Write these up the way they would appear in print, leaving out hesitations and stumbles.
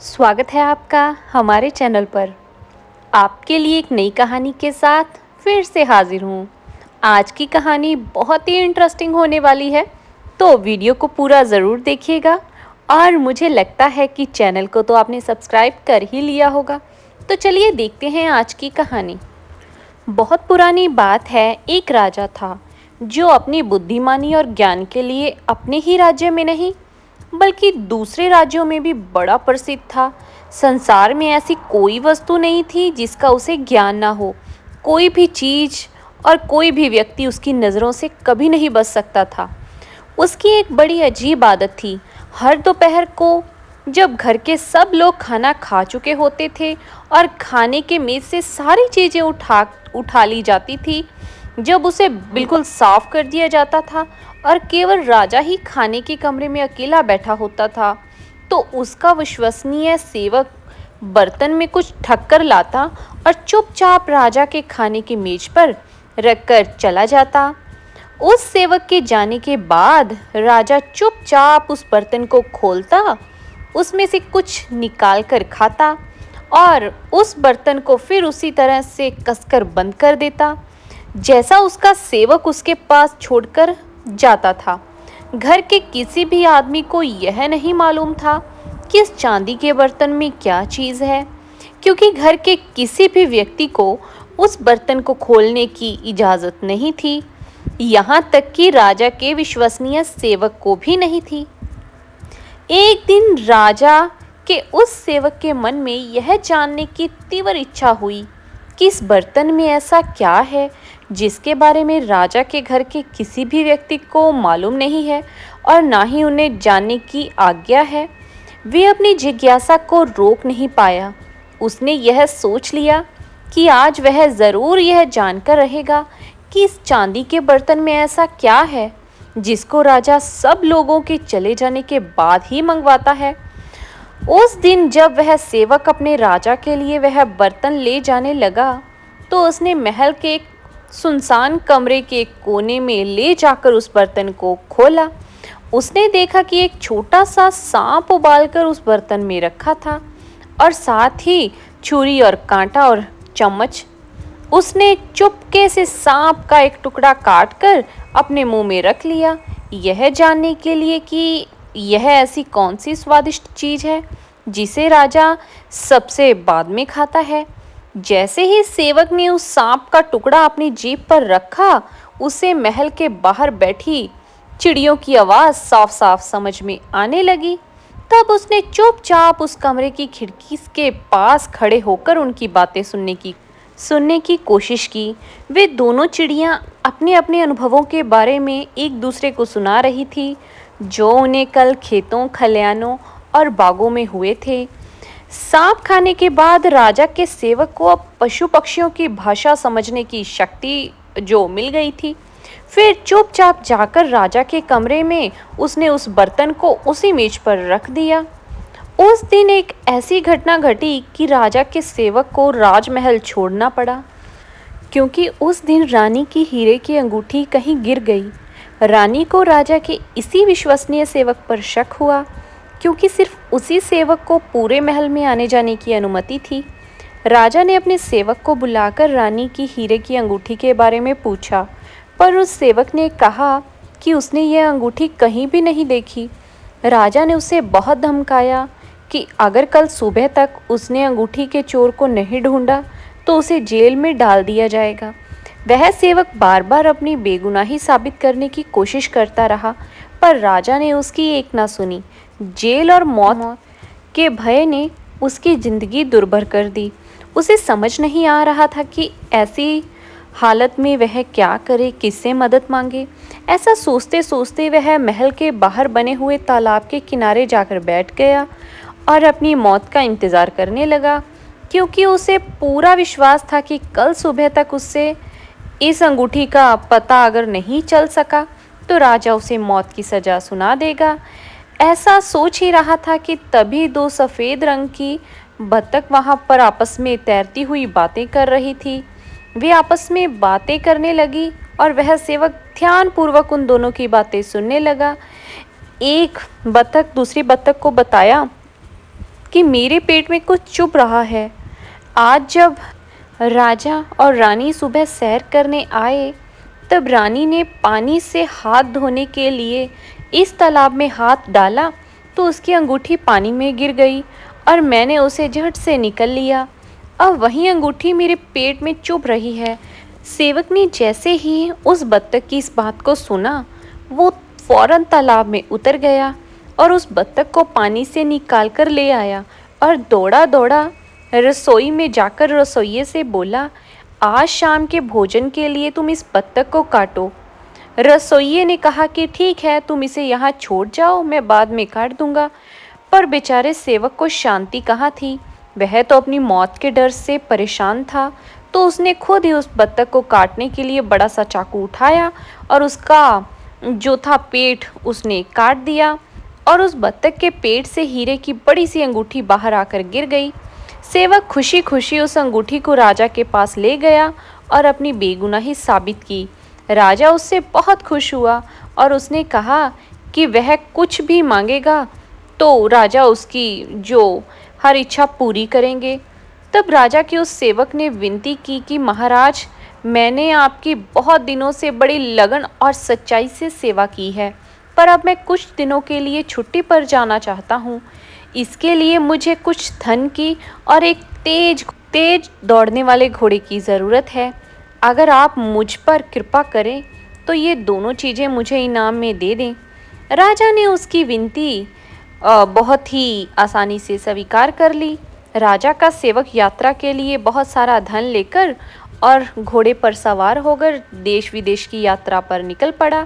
स्वागत है आपका हमारे चैनल पर। आपके लिए एक नई कहानी के साथ फिर से हाजिर हूँ। आज की कहानी बहुत ही इंटरेस्टिंग होने वाली है, तो वीडियो को पूरा ज़रूर देखिएगा। और मुझे लगता है कि चैनल को तो आपने सब्सक्राइब कर ही लिया होगा। तो चलिए देखते हैं आज की कहानी। बहुत पुरानी बात है, एक राजा था जो अपनी बुद्धिमानी और ज्ञान के लिए अपने ही राज्य में नहीं बल्कि दूसरे राज्यों में भी बड़ा प्रसिद्ध था। संसार में ऐसी कोई वस्तु नहीं थी जिसका उसे ज्ञान ना हो। कोई भी चीज और कोई भी व्यक्ति उसकी नज़रों से कभी नहीं बच सकता था। उसकी एक बड़ी अजीब आदत थी। हर दोपहर को जब घर के सब लोग खाना खा चुके होते थे और खाने के मेज से सारी चीज़ें उठा ली जाती थी, जब उसे बिल्कुल साफ कर दिया जाता था और केवल राजा ही खाने के कमरे में अकेला बैठा होता था, तो उसका विश्वसनीय सेवक बर्तन में कुछ ढककर लाता और चुपचाप राजा के खाने की मेज पर रखकर चला जाता। उस सेवक के जाने के बाद राजा चुपचाप उस बर्तन को खोलता, उसमें से कुछ निकाल कर खाता और उस बर्तन को फिर उसी तरह से कसकर बंद कर देता जैसा उसका सेवक उसके पास छोड़कर जाता था। घर के किसी भी आदमी को यह नहीं मालूम था कि इस चांदी के बर्तन में क्या चीज़ है, क्योंकि घर के किसी भी व्यक्ति को उस बर्तन को खोलने की इजाज़त नहीं थी, यहाँ तक कि राजा के विश्वसनीय सेवक को भी नहीं थी। एक दिन राजा के उस सेवक के मन में यह जानने की तीव्र इच्छा हुई कि इस बर्तन में ऐसा क्या है जिसके बारे में राजा के घर के किसी भी व्यक्ति को मालूम नहीं है और ना ही उन्हें जानने की आज्ञा है। वे अपनी जिज्ञासा को रोक नहीं पाया। उसने यह सोच लिया कि आज वह ज़रूर यह जानकर रहेगा कि इस चांदी के बर्तन में ऐसा क्या है जिसको राजा सब लोगों के चले जाने के बाद ही मंगवाता है। उस दिन जब वह सेवक अपने राजा के लिए वह बर्तन ले जाने लगा, तो उसने महल के एक सुनसान कमरे के कोने में ले जाकर उस बर्तन को खोला। उसने देखा कि एक छोटा सा सांप उबालकर उस बर्तन में रखा था और साथ ही छुरी और कांटा और चम्मच। उसने चुपके से सांप का एक टुकड़ा काटकर अपने मुंह में रख लिया, यह जानने के लिए कि यह ऐसी कौन सी स्वादिष्ट चीज़ है जिसे राजा सबसे बाद में खाता है। जैसे ही सेवक ने उस सांप का टुकड़ा अपनी जीभ पर रखा, उसे महल के बाहर बैठी चिड़ियों की आवाज़ साफ साफ समझ में आने लगी। तब उसने चुपचाप उस कमरे की खिड़की के पास खड़े होकर उनकी बातें सुनने की कोशिश की। वे दोनों चिड़ियां अपने अपने अनुभवों के बारे में एक दूसरे को सुना रही थी, जो उन्हें कल खेतों, खलिहानों और बागों में हुए थे। सांप खाने के बाद राजा के सेवक को अब पशु पक्षियों की भाषा समझने की शक्ति जो मिल गई थी। फिर चुपचाप जाकर राजा के कमरे में उसने उस बर्तन को उसी मेज पर रख दिया। उस दिन एक ऐसी घटना घटी कि राजा के सेवक को राजमहल छोड़ना पड़ा, क्योंकि उस दिन रानी की हीरे की अंगूठी कहीं गिर गई। रानी को राजा के इसी विश्वसनीय सेवक पर शक हुआ, क्योंकि सिर्फ उसी सेवक को पूरे महल में आने जाने की अनुमति थी। राजा ने अपने सेवक को बुलाकर रानी की हीरे की अंगूठी के बारे में पूछा, पर उस सेवक ने कहा कि उसने यह अंगूठी कहीं भी नहीं देखी। राजा ने उसे बहुत धमकाया कि अगर कल सुबह तक उसने अंगूठी के चोर को नहीं ढूंढा तो उसे जेल में डाल दिया जाएगा। वह सेवक बार बार अपनी बेगुनाही साबित करने की कोशिश करता रहा, पर राजा ने उसकी एक ना सुनी। जेल और मौत के भय ने उसकी जिंदगी दुर्भर कर दी। उसे समझ नहीं आ रहा था कि ऐसी हालत में वह क्या करे, किससे मदद मांगे। ऐसा सोचते सोचते वह महल के बाहर बने हुए तालाब के किनारे जाकर बैठ गया और अपनी मौत का इंतज़ार करने लगा, क्योंकि उसे पूरा विश्वास था कि कल सुबह तक उससे इस अंगूठी का पता अगर नहीं चल सका तो राजा उसे मौत की सज़ा सुना देगा। ऐसा सोच ही रहा था कि तभी दो सफ़ेद रंग की बत्तख वहाँ पर आपस में तैरती हुई बातें कर रही थी। वे आपस में बातें करने लगी और वह सेवक ध्यानपूर्वक उन दोनों की बातें सुनने लगा। एक बत्तख दूसरी बत्तख को बताया कि मेरे पेट में कुछ चुभ रहा है। आज जब राजा और रानी सुबह सैर करने आए, तब रानी ने पानी से हाथ धोने के लिए इस तालाब में हाथ डाला तो उसकी अंगूठी पानी में गिर गई और मैंने उसे झट से निकल लिया। अब वही अंगूठी मेरे पेट में चुभ रही है। सेवक ने जैसे ही उस बत्तख की इस बात को सुना, वो फौरन तालाब में उतर गया और उस बत्तख को पानी से निकाल कर ले आया और दौड़ा दौड़ा रसोई में जाकर रसोइये से बोला, आज शाम के भोजन के लिए तुम इस बत्तख को काटो। रसोइये ने कहा कि ठीक है, तुम इसे यहाँ छोड़ जाओ, मैं बाद में काट दूंगा। पर बेचारे सेवक को शांति कहाँ थी। वह तो अपनी मौत के डर से परेशान था, तो उसने खुद ही उस बत्तख को काटने के लिए बड़ा सा चाकू उठाया और उसका जो था पेट उसने काट दिया और उस बत्तख के पेट से हीरे की बड़ी सी अंगूठी बाहर आकर गिर गई। सेवक खुशी खुशी उस अंगूठी को राजा के पास ले गया और अपनी बेगुनाही साबित की। राजा उससे बहुत खुश हुआ और उसने कहा कि वह कुछ भी मांगेगा तो राजा उसकी जो हर इच्छा पूरी करेंगे। तब राजा के उस सेवक ने विनती की कि महाराज, मैंने आपकी बहुत दिनों से बड़ी लगन और सच्चाई से सेवा की है, पर अब मैं कुछ दिनों के लिए छुट्टी पर जाना चाहता हूँ। इसके लिए मुझे कुछ धन की और एक तेज तेज दौड़ने वाले घोड़े की ज़रूरत है। अगर आप मुझ पर कृपा करें तो ये दोनों चीज़ें मुझे इनाम में दे दें। राजा ने उसकी विनती बहुत ही आसानी से स्वीकार कर ली। राजा का सेवक यात्रा के लिए बहुत सारा धन लेकर और घोड़े पर सवार होकर देश विदेश की यात्रा पर निकल पड़ा।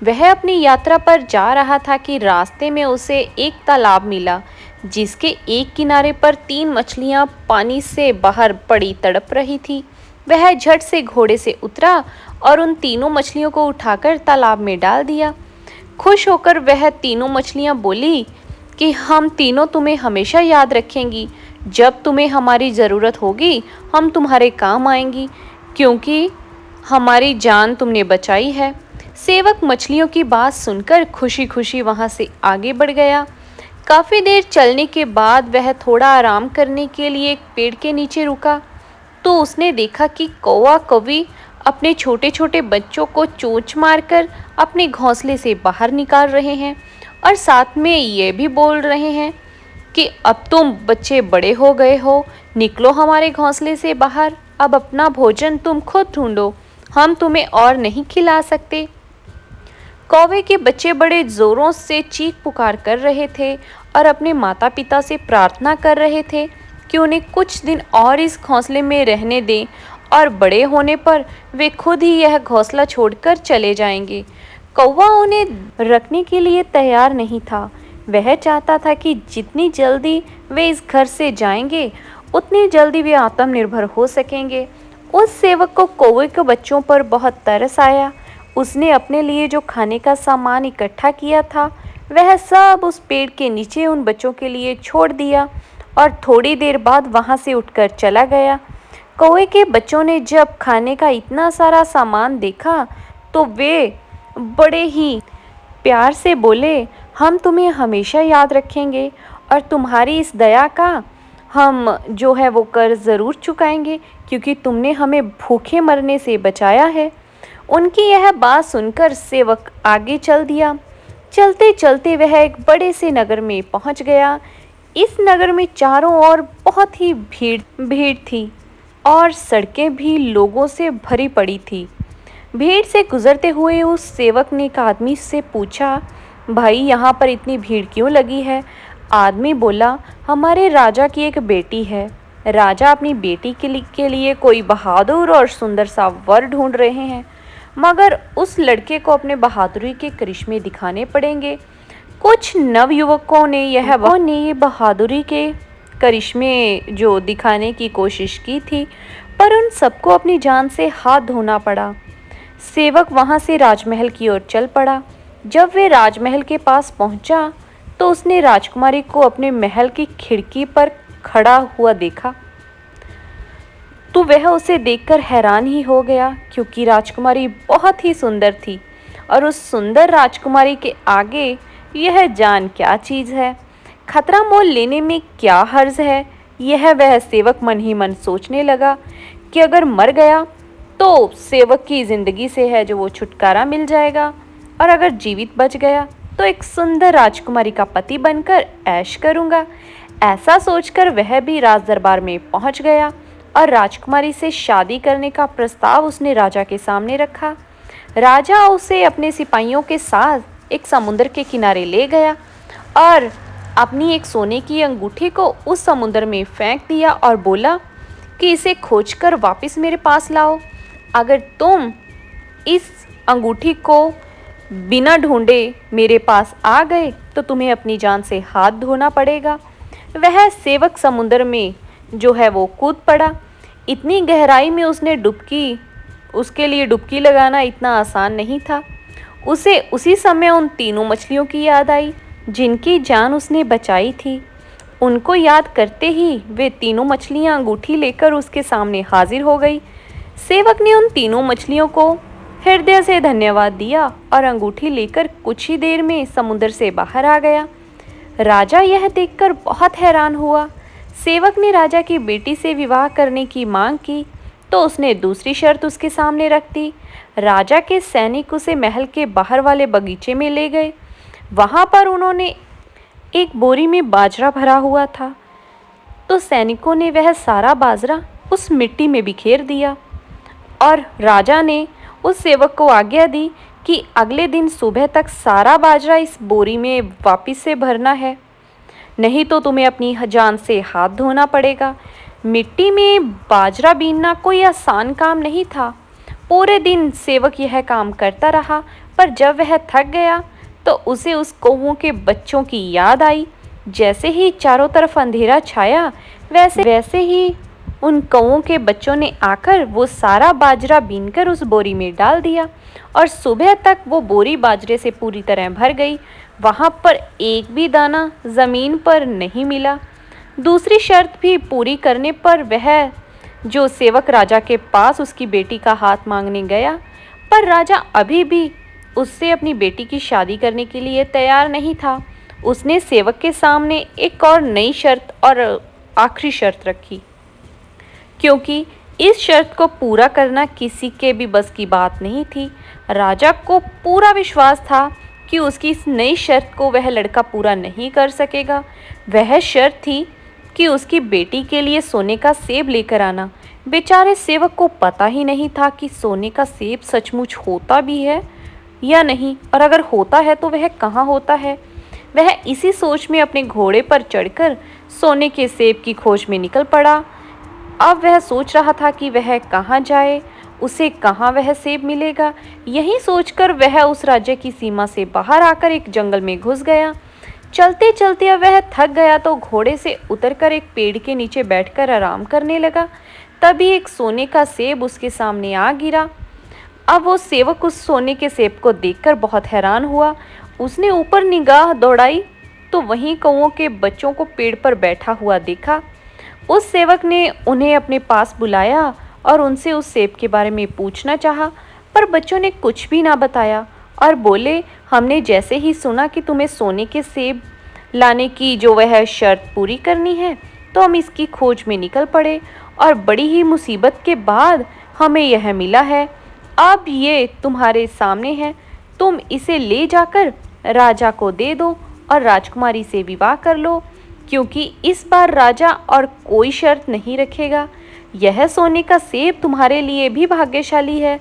वह अपनी यात्रा पर जा रहा था कि रास्ते में उसे एक तालाब मिला, जिसके एक किनारे पर 3 मछलियां पानी से बाहर पड़ी तड़प रही थी। वह झट से घोड़े से उतरा और उन तीनों मछलियों को उठाकर तालाब में डाल दिया। खुश होकर वह तीनों मछलियां बोली कि हम तीनों तुम्हें हमेशा याद रखेंगी। जब तुम्हें हमारी ज़रूरत होगी हम तुम्हारे काम आएंगी, क्योंकि हमारी जान तुमने बचाई है। सेवक मछलियों की बात सुनकर खुशी खुशी वहाँ से आगे बढ़ गया। काफ़ी देर चलने के बाद वह थोड़ा आराम करने के लिए एक पेड़ के नीचे रुका, तो उसने देखा कि कौवा कौवी अपने छोटे छोटे बच्चों को चोंच मारकर अपने घोंसले से बाहर निकाल रहे हैं और साथ में ये भी बोल रहे हैं कि अब तुम बच्चे बड़े हो गए हो, निकलो हमारे घोंसले से बाहर, अब अपना भोजन तुम खुद ढूंढो, हम तुम्हें और नहीं खिला सकते। कौवे के बच्चे बड़े ज़ोरों से चीख पुकार कर रहे थे और अपने माता पिता से प्रार्थना कर रहे थे कि उन्हें कुछ दिन और इस घोंसले में रहने दें और बड़े होने पर वे खुद ही यह घोंसला छोड़कर चले जाएंगे। कौवा उन्हें रखने के लिए तैयार नहीं था। वह चाहता था कि जितनी जल्दी वे इस घर से जाएंगे उतनी जल्दी वे आत्मनिर्भर हो सकेंगे। उस सेवक को कौवे के बच्चों पर बहुत तरस आया। उसने अपने लिए जो खाने का सामान इकट्ठा किया था वह सब उस पेड़ के नीचे उन बच्चों के लिए छोड़ दिया और थोड़ी देर बाद वहां से उठकर चला गया। कौवे के बच्चों ने जब खाने का इतना सारा सामान देखा तो वे बड़े ही प्यार से बोले, हम तुम्हें हमेशा याद रखेंगे और तुम्हारी इस दया का हम जो है वो कर्ज ज़रूर चुकाएंगे, क्योंकि तुमने हमें भूखे मरने से बचाया है। उनकी यह बात सुनकर सेवक आगे चल दिया। चलते चलते वह एक बड़े से नगर में पहुंच गया। इस नगर में चारों ओर बहुत ही भीड़ थी और सड़कें भी लोगों से भरी पड़ी थी। भीड़ से गुजरते हुए उस सेवक ने एक आदमी से पूछा, भाई यहाँ पर इतनी भीड़ क्यों लगी है? आदमी बोला, हमारे राजा की एक बेटी है। राजा अपनी बेटी के लिए कोई बहादुर और सुंदर सा वर ढूंढ रहे हैं, मगर उस लड़के को अपने बहादुरी के करिश्मे दिखाने पड़ेंगे। कुछ नवयुवकों ने यह बहादुरी के करिश्मे जो दिखाने की कोशिश की थी, पर उन सबको अपनी जान से हाथ धोना पड़ा। सेवक वहां से राजमहल की ओर चल पड़ा। जब वे राजमहल के पास पहुंचा तो उसने राजकुमारी को अपने महल की खिड़की पर खड़ा हुआ देखा, तो वह उसे देखकर हैरान ही हो गया, क्योंकि राजकुमारी बहुत ही सुंदर थी और उस सुंदर राजकुमारी के आगे यह जान क्या चीज़ है। खतरा मोल लेने में क्या हर्ज है, यह वह सेवक मन ही मन सोचने लगा कि अगर मर गया तो सेवक की जिंदगी से है जो वो छुटकारा मिल जाएगा, और अगर जीवित बच गया तो एक सुंदर राजकुमारी का पति बनकर ऐश करूंगा। ऐसा सोचकर वह भी राज दरबार में पहुंच गया और राजकुमारी से शादी करने का प्रस्ताव उसने राजा के सामने रखा। राजा उसे अपने सिपाहियों के साथ एक समुद्र के किनारे ले गया और अपनी एक सोने की अंगूठी को उस समुद्र में फेंक दिया और बोला कि इसे खोजकर वापस मेरे पास लाओ। अगर तुम इस अंगूठी को बिना ढूंढे मेरे पास आ गए तो तुम्हें अपनी जान से हाथ धोना पड़ेगा। वह सेवक समुद्र में जो है वो कूद पड़ा। इतनी गहराई में उसके लिए डुबकी लगाना इतना आसान नहीं था। उसे उसी समय उन तीनों मछलियों की याद आई जिनकी जान उसने बचाई थी। उनको याद करते ही वे तीनों मछलियां अंगूठी लेकर उसके सामने हाजिर हो गई। सेवक ने उन तीनों मछलियों को हृदय से धन्यवाद दिया और अंगूठी लेकर कुछ ही देर में समुद्र से बाहर आ गया। राजा यह देखकर बहुत हैरान हुआ। सेवक ने राजा की बेटी से विवाह करने की मांग की तो उसने दूसरी शर्त उसके सामने रख दी। राजा के सैनिक उसे महल के बाहर वाले बगीचे में ले गए। वहां पर उन्होंने एक बोरी में बाजरा भरा हुआ था, तो सैनिकों ने वह सारा बाजरा उस मिट्टी में बिखेर दिया और राजा ने उस सेवक को आज्ञा दी कि अगले दिन सुबह तक सारा बाजरा इस बोरी में वापस से भरना है, नहीं तो तुम्हें अपनी जान से हाथ धोना पड़ेगा। मिट्टी में बाजरा बीनना कोई आसान काम नहीं था। पूरे दिन सेवक यह काम करता रहा, पर जब वह थक गया तो उसे उस कौवों के बच्चों की याद आई। जैसे ही चारों तरफ अंधेरा छाया वैसे ही उन कौवों के बच्चों ने आकर वो सारा बाजरा बीनकर उस बोरी में डाल दिया और सुबह तक वो बोरी बाजरे से पूरी तरह भर गई। वहाँ पर एक भी दाना ज़मीन पर नहीं मिला। दूसरी शर्त भी पूरी करने पर वह जो सेवक राजा के पास उसकी बेटी का हाथ मांगने गया, पर राजा अभी भी उससे अपनी बेटी की शादी करने के लिए तैयार नहीं था। उसने सेवक के सामने एक और नई शर्त और आखिरी शर्त रखी, क्योंकि इस शर्त को पूरा करना किसी के भी बस की बात नहीं थी। राजा को पूरा विश्वास था कि उसकी इस नई शर्त को वह लड़का पूरा नहीं कर सकेगा। वह शर्त थी कि उसकी बेटी के लिए सोने का सेब लेकर आना। बेचारे सेवक को पता ही नहीं था कि सोने का सेब सचमुच होता भी है या नहीं, और अगर होता है तो वह कहाँ होता है। वह इसी सोच में अपने घोड़े पर चढ़कर सोने के सेब की खोज में निकल पड़ा। अब वह सोच रहा था कि वह कहाँ जाए, उसे कहाँ वह सेब मिलेगा। यही सोचकर वह उस राज्य की सीमा से बाहर आकर एक जंगल में घुस गया। चलते चलते अब वह थक गया तो घोड़े से उतरकर एक पेड़ के नीचे बैठकर आराम करने लगा। तभी एक सोने का सेब उसके सामने आ गिरा। अब वो सेवक उस सोने के सेब को देखकर बहुत हैरान हुआ। उसने ऊपर निगाह दौड़ाई तो वहीं कौवों के बच्चों को पेड़ पर बैठा हुआ देखा। उस सेवक ने उन्हें अपने पास बुलाया और उनसे उस सेब के बारे में पूछना चाहा, पर बच्चों ने कुछ भी ना बताया और बोले, हमने जैसे ही सुना कि तुम्हें सोने के सेब लाने की जो वह शर्त पूरी करनी है तो हम इसकी खोज में निकल पड़े और बड़ी ही मुसीबत के बाद हमें यह मिला है। अब ये तुम्हारे सामने है, तुम इसे ले जाकर राजा को दे दो और राजकुमारी से विवाह कर लो, क्योंकि इस बार राजा और कोई शर्त नहीं रखेगा। यह सोने का सेब तुम्हारे लिए भी भाग्यशाली है।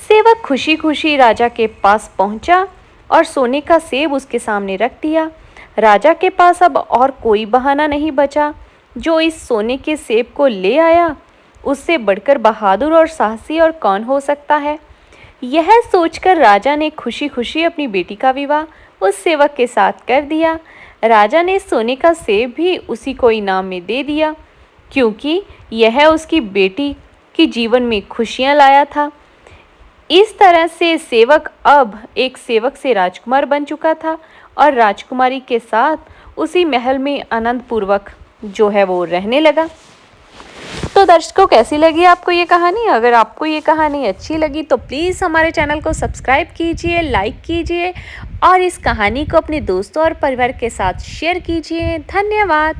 सेवक खुशी खुशी राजा के पास पहुंचा और सोने का सेब उसके सामने रख दिया। राजा के पास अब और कोई बहाना नहीं बचा। जो इस सोने के सेब को ले आया उससे बढ़कर बहादुर और साहसी और कौन हो सकता है। यह सोचकर राजा ने खुशी खुशी अपनी बेटी का विवाह उस सेवक के साथ कर दिया। राजा ने सोने का सेब भी उसी को इनाम में दे दिया, क्योंकि यह उसकी बेटी के जीवन में खुशियां लाया था। इस तरह से सेवक अब एक सेवक से राजकुमार बन चुका था और राजकुमारी के साथ उसी महल में आनंद पूर्वक जो है वो रहने लगा। तो दर्शकों, कैसी लगी आपको ये कहानी? अगर आपको ये कहानी अच्छी लगी तो प्लीज़ हमारे चैनल को सब्सक्राइब कीजिए, लाइक कीजिए और इस कहानी को अपने दोस्तों और परिवार के साथ शेयर कीजिए। धन्यवाद।